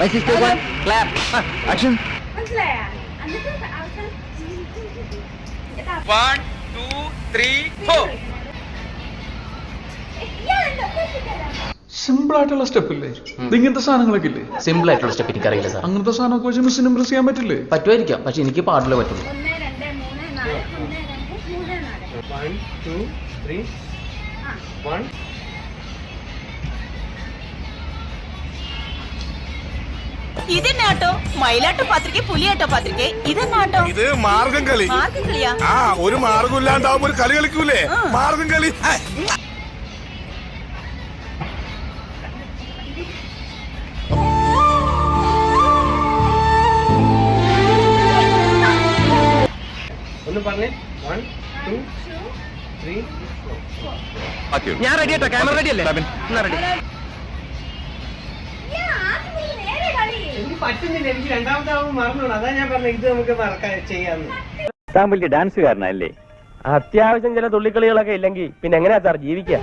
Action. 1 2 3 4. Simple ആയിട്ടുള്ള step ഇല്ലേ? ഇങ്ങനത്തെ സാധനങ്ങളൊക്കെ ഇല്ലേ? സിമ്പിൾ ആയിട്ടുള്ള സ്റ്റെപ്പ് എനിക്കറിയില്ല സാർ. അങ്ങനത്തെ സാധനമൊക്കെ വെച്ച് മിസ്സിന് ഇംപ്രസ് ചെയ്യാൻ പറ്റില്ലേ? പറ്റുമായിരിക്കാം, പക്ഷെ എനിക്ക് പാടില്ല പറ്റുള്ളൂ. 1 2 3 1. ഇതെന്നാട്ടോ മയിലാട്ടോ പാത്രിക പുലിയാട്ടോ പാത്രിക ഇതെന്നാട്ടോ? ഇത് മാർഗം കളി. മാർഗം കളിയാ? ആ, ഒരു മാർഗം ഇല്ലാണ്ടാവുമ്പോ ഒരു കളി കളിക്കൂലേ, മാർഗം കളി. ഒന്ന് പറഞ്ഞേ. 1 2 3 4. ഞാൻ റെഡി ആട്ടോ. ക്യാമറ റെഡി അല്ലേ? എന്നാ റെഡി. എനിക്ക് പറ്റുന്നില്ല, എനിക്ക് രണ്ടാമത്തെ ആവുമ്പോൾ മറന്നു. അതാ ഞാൻ പറഞ്ഞത് ഇത് നമുക്ക് ചെയ്യാന്ന്. താൻ വലിയ ഡാൻസുകാരനല്ലേ? അത്യാവശ്യം ചില തുള്ളിക്കളികളൊക്കെ ഇല്ലെങ്കിൽ പിന്നെ എങ്ങനെയാ സാർ ജീവിക്കുക?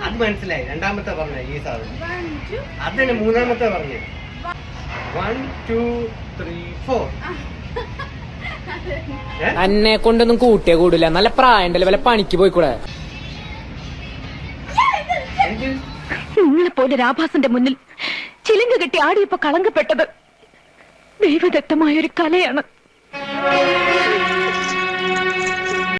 അത് മനസ്സിലായി. രണ്ടാമത്തെ പറഞ്ഞ ഈ സാധനം അതിന് മൂന്നാമത്തെ പറഞ്ഞു. 1 2 3 4. എന്നെ കൊണ്ടൊന്നും കൂട്ടിയേ കൂടില്ല. നല്ല പ്രായണ്ടല്ലേ, വല്ല പണിക്ക് പോയിക്കൂടെ? നിങ്ങളെ പോലെ രാഭാസന്റെ മുന്നിൽ ചിലങ്ക കെട്ടി ആടിയപ്പോ കളങ്കപ്പെട്ടത് ദൈവദത്തമായൊരു കലയാണ്.